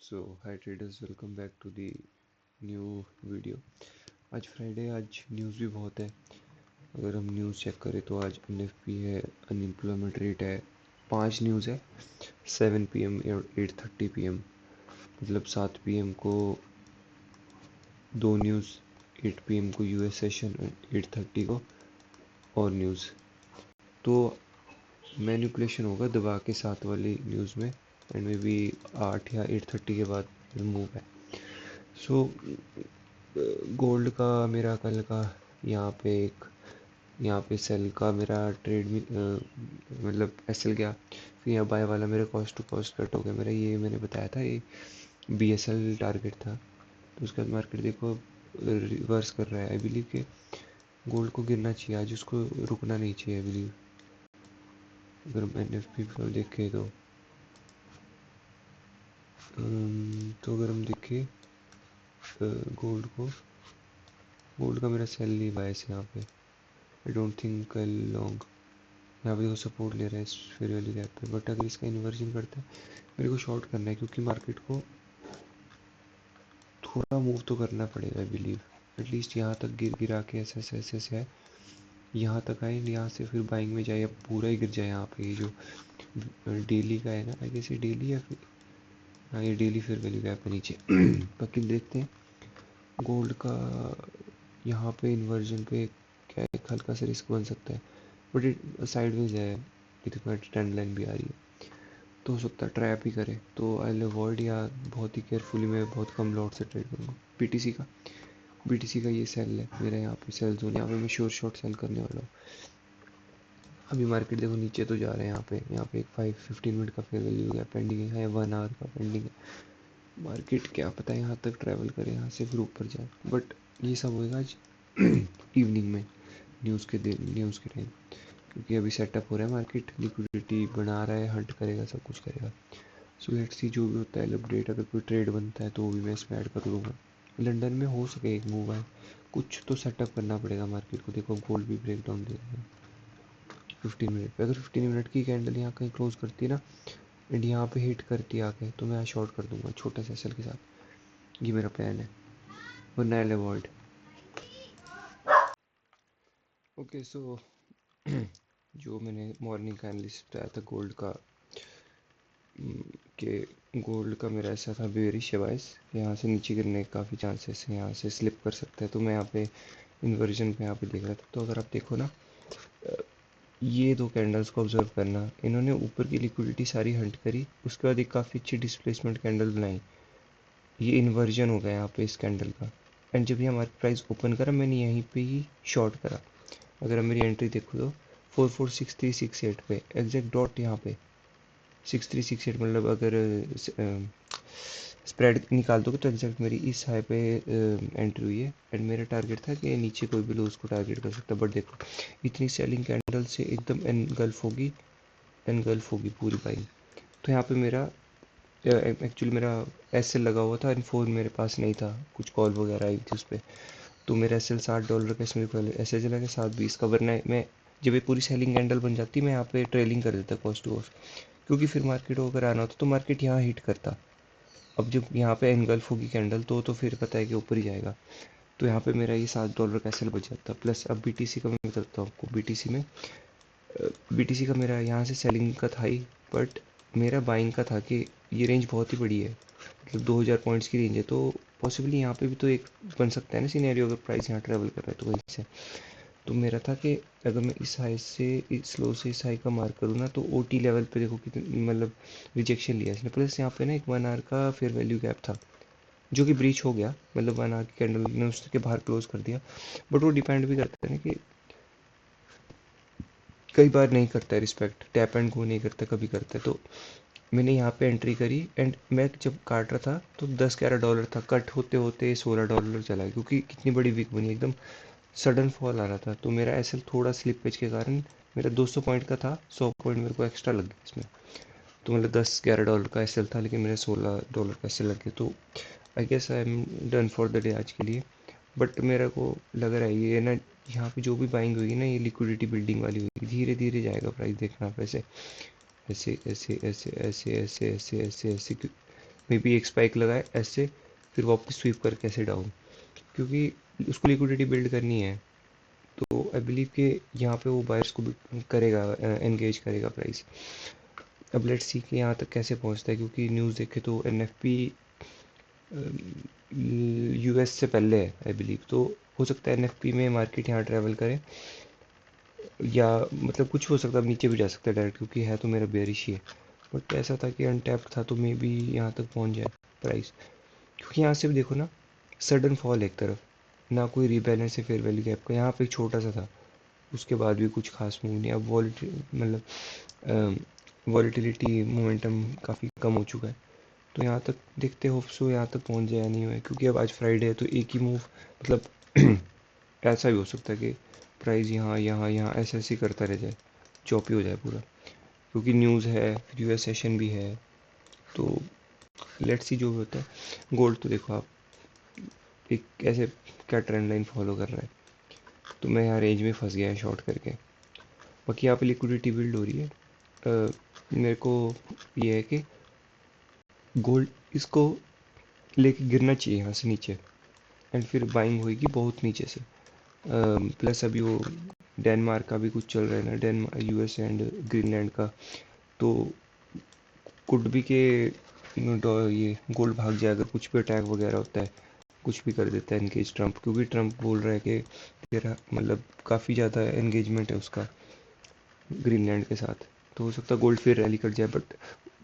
So hi traders, welcome back to the new video. आज Friday, आज news भी बहुत है। अगर हम न्यूज़ चेक करें तो आज एनएफपी है, अनएम्प्लॉयमेंट रेट है, 5 न्यूज़ है। 7 PM और 8:30 PM, मतलब 7 PM को 2 न्यूज़, 8 PM को यूएस सेशन, 8:30 को और न्यूज़। तो मैनिपुलेशन होगा दबा के 7 वाली न्यूज़ में, एंड मे बी 8 या 8:30 के बाद मूव है। सो गोल्ड का मेरा कल का यहाँ पे सेल का मेरा ट्रेड भी मतलब एसएल गया। फिर यहाँ बाय वाला मेरा कॉस्ट टू कॉस्ट कट हो गया। मेरा ये मैंने बताया था, ये बीएसएल टारगेट था। तो उसके बाद मार्केट देखो रिवर्स कर रहा है। आई बिलीव कि गोल्ड को गिरना चाहिए आज, उसको रुकना नहीं चाहिए। आई बिलीव अगर हम एनएफपी को देखें तो अगर हम देखें गोल्ड को, गोल्ड का मेरा सेल नहीं बायस यहाँ पे। आई डोंट थिंक कल लॉन्ग यहाँ पे वो सपोर्ट ले रहा है इस फेयर वैल्यू गैप पे। बट अगर इसका इन्वर्जन करता है, मेरे को शॉर्ट करना है, क्योंकि मार्केट को थोड़ा मूव तो करना पड़ेगा। आई बिलीव एटलीस्ट यहाँ तक गिरा के ऐसे है, यहाँ तक आए, यहाँ से फिर बाइंग में जाए या पूरा ही गिर जाए। यहाँ पे ये जो डेली का है ना, आई गेस ये डेली या फिर हाँ, ये डेली फेयर वैल्यू गैप है नीचे। बाकी देखते हैं गोल्ड का यहाँ पे इन्वर्जन पे क्या एक हल्का सा रिस्क बन सकता है। बट ये साइडवेज है, इतना ट्रेंड लाइन भी आ रही है, तो हो सकता है ट्रैप ही करे। तो आई अवॉइड, या बहुत ही केयरफुली मैं बहुत कम लॉट से ट्रेड करूँगा। बीटीसी का ये सेल है मेरा, यहाँ पे सेल जोन, यहाँ पे मैं श्योर शॉर्ट सेल करने वाला हूँ। अभी मार्केट देखो नीचे तो जा रहे हैं। यहाँ पे एक 5-15 मिनट का फेयर वैल्यू गया पेंडिंग है, 1 आवर का पेंडिंग है। मार्केट क्या पता है यहाँ तक ट्रैवल करे, यहाँ से फिर ऊपर जाए। बट ये सब होएगा आज इवनिंग में, न्यूज़ के टाइम, क्योंकि अभी सेटअप हो रहा है मार्केट, लिक्विडिटी बना रहा है, हंट करेगा, सब कुछ करेगा। सो लेट्स सी जो भी होता है अपडेट। अगर कोई ट्रेड बनता है तो वो भी मैं इसमें ऐड कर लूँगा। लंदन में हो सके एक मूव है, कुछ तो सेटअप करना पड़ेगा मार्केट को। देखो गोल्ड भी ब्रेक डाउन दे रहा है 15 मिनट पे। अगर 15 मिनट की कैंडल यहाँ कहीं क्लोज करती है ना, एंड यहाँ पे हिट करती है आके, तो मैं यहाँ शॉर्ट कर दूंगा छोटा सा सेल के साथ। ये मेरा प्लान है, वरना आई अवॉइड। ओके, सो जो मैंने मॉर्निंग का एनालिसिस बताया था गोल्ड का, कि गोल्ड का मेरा ऐसा था बेरिश है बाइस, यहाँ से नीचे गिरने के काफ़ी चांसेस हैं, यहाँ से स्लिप कर सकता है। तो मैं यहाँ पे इन्वर्जन पे यहाँ पे देख रहा था। तो अगर आप देखो ना, ये दो कैंडल्स को ऑब्जर्व करना, इन्होंने ऊपर की लिक्विडिटी सारी हंट करी, उसके बाद एक काफ़ी अच्छी डिस्प्लेसमेंट कैंडल बनाई। ये इन्वर्जन हो गया यहाँ पे इस कैंडल का। एंड जब ये हमारी प्राइस ओपन करा, मैंने यहीं पे ही शॉर्ट करा। अगर आप मेरी एंट्री देखो तो 446368 पे एग्जैक्ट डॉट, यहाँ पे 6368, मतलब अगर स्प्रेड निकाल दोगे तो एग्जैक्ट मेरी इस हाई पे एंट्री हुई है। एंड मेरा टारगेट था कि नीचे कोई भी लो उसको टारगेट कर सकता है। बट देखो इतनी सेलिंग कैंडल से एकदम एनगल्फ होगी पूरी बाइंग। तो यहाँ पे मेरा एक्चुअली मेरा एस एल लगा हुआ था, एंड फोन मेरे पास नहीं था, कुछ कॉल वगैरह आई थी उस पर। तो मेरा एस एल $60 का, इसमें पहले ऐसे चला गया 7.20 का। वरना मैं जब ये पूरी सेलिंग कैंडल बन जाती, मैं यहाँ पे ट्रेलिंग कर देता कॉस्ट टू कॉस्ट, क्योंकि फिर मार्केट को अगर आना होता तो मार्केट यहाँ हिट करता। अब जब यहाँ पे एनगल्फ होगी कैंडल, तो फिर पता है कि ऊपर ही जाएगा। तो यहाँ पे मेरा ये $7 का एस एल बच जाता। प्लस अब बीटीसी का मैं बताता हूँ आपको। बीटीसी का मेरा यहाँ से सेलिंग का था ही, बट मेरा बाइंग का था कि ये रेंज बहुत ही बड़ी है, मतलब 2000 पॉइंट्स की रेंज है। तो पॉसिबली यहाँ पे भी तो एक बन सकता है ना सिनेरियो, अगर प्राइस यहाँ ट्रेवल कर रहा है तो वहीं से। तो मेरा था कि अगर मैं इस हाई से, इस लो से इस हाई का मार्क करूँ ना, तो ओटी लेवल पे देखो कितनी, मतलब रिजेक्शन लिया इसने। प्लस यहाँ पे ना एक 1 आवर का फेयर वैल्यू गैप था, जो कि ब्रीच हो गया, मतलब 1 आवर की कैंडल ने उसके बाहर क्लोज कर दिया। बट वो डिपेंड भी करता है ना कि कई बार नहीं करता है रिस्पेक्ट, टैप एंड गो नहीं करता, कभी करता है। तो मैंने यहाँ पे एंट्री करी, एंड मैं जब काट रहा था तो $10-11 था, कट होते होते $16 चला गया, क्योंकि कितनी बड़ी वीक बनी, एकदम सडन फॉल आ रहा था। तो मेरा एसएल थोड़ा स्लिपेज के कारण, मेरा 200 पॉइंट का था, 100 पॉइंट मेरे को एक्स्ट्रा लग गया इसमें। तो मतलब $10-11 का एसएल था, लेकिन मेरा $16 का एसएल लग गया। तो I guess I am done for the day आज के लिए। बट मेरे को लग रहा है ये ना, यहाँ पे जो भी बाइंग होगी ना, ये लिक्विडिटी बिल्डिंग वाली होगी, धीरे धीरे जाएगा प्राइस, देखना आप ऐसे ऐसे ऐसे ऐसे ऐसे ऐसे ऐसे ऐसे ऐसे मे बी एक स्पाइक लगाए ऐसे, फिर वापस स्वीप करके ऐसे डाउन, क्योंकि उसको लिक्विडिटी बिल्ड करनी है। तो आई बिलीव कि यहाँ पे वो बायर्स को भी करेगा, एंगेज करेगा प्राइस। अब लेट्स सी कि यहाँ तक कैसे पहुँचता है, क्योंकि न्यूज़ देखे तो एनएफपी यूएस से पहले है आई बिलीव, तो हो सकता है एनएफपी में मार्केट यहाँ ट्रैवल करे, या मतलब कुछ हो सकता है नीचे भी जा सकता है डायरेक्ट, क्योंकि है तो मेरा बेयरिश ही है। बट ऐसा था कि अनटैप्ड था, तो मे बी यहाँ तक पहुँच जाए प्राइस, क्योंकि यहाँ से भी देखो ना, सडन फॉल एक तरफ, ना कोई रीबैलेंस है फेयर वैल्यू गैप का, यहाँ पे एक छोटा सा था, उसके बाद भी कुछ खास मूव नहीं। अब मतलब वॉलीटिलिटी मोमेंटम काफ़ी कम हो चुका है, तो यहाँ तक देखते होप सो यहाँ तक पहुँच जाए या नहीं हुआ, क्योंकि अब आज फ्राइडे है तो एक ही मूव, मतलब ऐसा भी हो सकता है कि प्राइस यहाँ यहाँ यहाँ ऐसे ऐसे ही करता रह जाए, चॉपी हो जाए पूरा, क्योंकि न्यूज़ है, फिर यूएस सेशन भी है। तो लेट्स सी जो भी होता है। गोल्ड तो देखो आप एक कैसे क्या ट्रेंड लाइन फॉलो कर रहा है, तो मैं यहाँ रेंज में फंस गया है शॉर्ट करके। बाकी यहाँ पे लिक्विडिटी बिल्ड हो रही है। मेरे को ये है कि गोल्ड इसको लेके गिरना चाहिए यहाँ से नीचे, एंड फिर बाइंग होएगी बहुत नीचे से। प्लस अभी वो डेनमार्क का भी कुछ चल रहा है ना, यूएस एंड ग्रीनलैंड का, तो कुड भी के ये गोल्ड भाग जाए अगर कुछ भी अटैक वगैरह होता है, कुछ भी कर देता है इनकेस ट्रम्प, क्योंकि ट्रम्प बोल रहा है कि तेरा मतलब काफ़ी ज़्यादा एंगेजमेंट है उसका ग्रीनलैंड के साथ, तो हो सकता है गोल्ड फिर रैली कर जाए, बट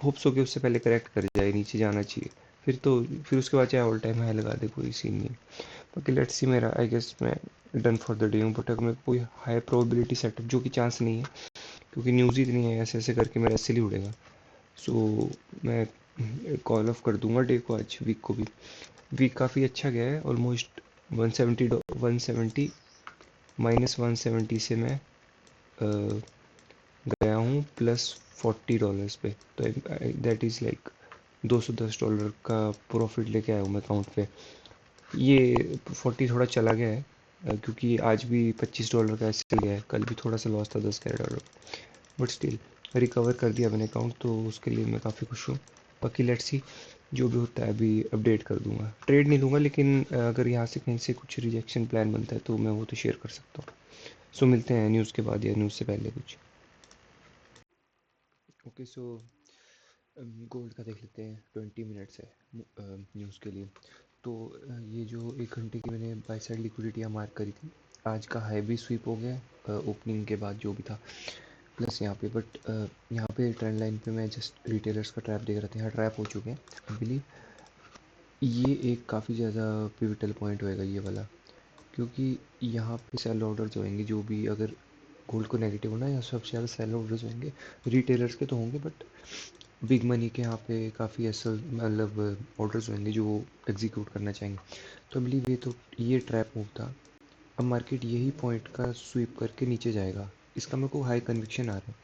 होप्स हो कि उससे पहले करेक्ट कर जाए, नीचे जाना चाहिए फिर तो, फिर उसके बाद चाहे ऑल टाइम हाई लगा दे, कोई सीन नहीं। बाकी लेट्स सी, मेरा आई गेस मैं डन फॉर द डे हूँ, बट अगर मेरे को कोई हाई प्रोबेबिलिटी सेटअप, जो कि चांस नहीं है क्योंकि न्यूज़ ही इतनी है, ऐसे ऐसे करके मेरा ऐसे ही उड़ेगा। सो मैं कॉल ऑफ कर दूंगा डे को, आज वीक को भी। वीक काफ़ी अच्छा गया है, ऑलमोस्ट 170 -170 से मैं गया हूँ +$40 पे, तो दैट इज़ लाइक $210 का प्रॉफिट लेके आया हूँ मैं अकाउंट पे। ये 40 थोड़ा चला गया है, क्योंकि आज भी $25 का ऐसे चल गया है, कल भी थोड़ा सा लॉस था $10 बट स्टिल रिकवर कर दिया मैंने अकाउंट, तो उसके लिए मैं काफ़ी खुश हूँ। बाकी लेट्स सी जो भी होता है, अभी अपडेट कर दूंगा, ट्रेड नहीं लूँगा, लेकिन अगर यहाँ से कहीं से कुछ रिजेक्शन प्लान बनता है तो मैं वो तो शेयर कर सकता हूँ। सो मिलते हैं न्यूज़ के बाद या न्यूज़ से पहले कुछ। ओके सो गोल्ड का देख लेते हैं, 20 मिनट्स है न्यूज़ के लिए। तो ये जो 1 घंटे की मैंने बाई साइड लिक्विडिटी मार्क करी थी, आज का हाई भी स्वीप हो गया ओपनिंग के बाद जो भी था, प्लस यहाँ पे, बट यहाँ पे ट्रेंड लाइन पे मैं जस्ट रिटेलर्स का ट्रैप देख रहा था, यहाँ ट्रैप हो चुके हैं आई बिलीव। ये एक काफ़ी ज़्यादा पिवटल पॉइंट होएगा ये वाला, क्योंकि यहाँ पे सेल ऑर्डर जो होंगे, जो भी अगर गोल्ड को नेगेटिव होना, यहाँ सबसे ज़्यादा सेल ऑर्डर्स होंगे, रिटेलर्स के तो होंगे, बट बिग मनी के यहाँ पे काफ़ी ऐसा मतलब ऑर्डर्स होंगे जो एग्जीक्यूट करना चाहेंगे। तो आई बिलीव ये ट्रैप मूव था। अब मार्केट यही पॉइंट का स्वीप करके नीचे जाएगा, इसका मेरे को हाई कन्विक्शन आ रहा है।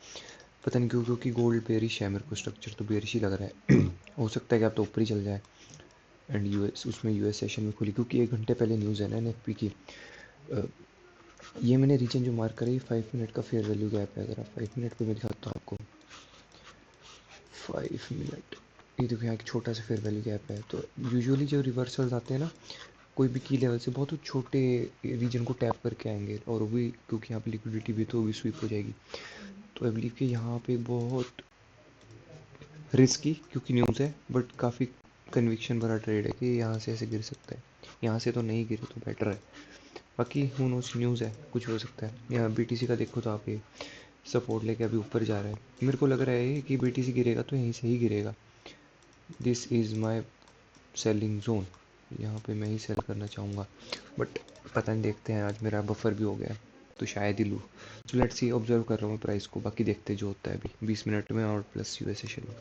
पता नहीं क्यों, क्योंकि गोल्ड बेरिश है, मेरे को स्ट्रक्चर तो बेरिश ही लग रहा है। हो सकता है कि आप तो ऊपर ही चल जाए, एंड यूएस उसमें यूएस सेशन में खुली, क्योंकि 1 घंटे पहले न्यूज़ है ना एनएफपी की। ये मैंने रीजन जो मार्क करा, 5 मिनट का फेयर वैल्यू गैप है, अगर आप 5 मिनट पे मैं दिखाता हूँ आपको, 5 मिनट, ये देखो यहाँ एक छोटा सा फेयर वैल्यू गैप है। तो यूजुअली जो रिवर्सल्स आते हैं ना, कोई भी की लेवल से बहुत छोटे रीजन को टैप करके आएंगे, और वो भी क्योंकि यहाँ पे लिक्विडिटी भी तो वो भी स्वीप हो जाएगी। तो आई बिलीव कि यहाँ पे बहुत रिस्की, क्योंकि न्यूज़ है, बट काफ़ी कन्विक्शन भरा ट्रेड है कि यहाँ से ऐसे गिर सकता है, यहाँ से तो नहीं गिरे तो बेटर है। बाकी हूँ नोस, न्यूज़ है, कुछ हो सकता है। यहाँ बीटीसी का देखो तो आप ये सपोर्ट लेके अभी ऊपर जा रहा है, मेरे को लग रहा है कि बीटीसी गिरेगा तो यहीं से ही गिरेगा। This is my selling zone, यहाँ पे मैं ही सेल करना चाहूँगा, बट पता नहीं, देखते हैं। आज मेरा बफर भी हो गया है तो शायद ही लूँ। तो लेट्स सी, ऑब्जर्व कर रहा हूँ प्राइस को, बाकी देखते जो होता है अभी 20 मिनट में, और प्लस यूएस सेशन में।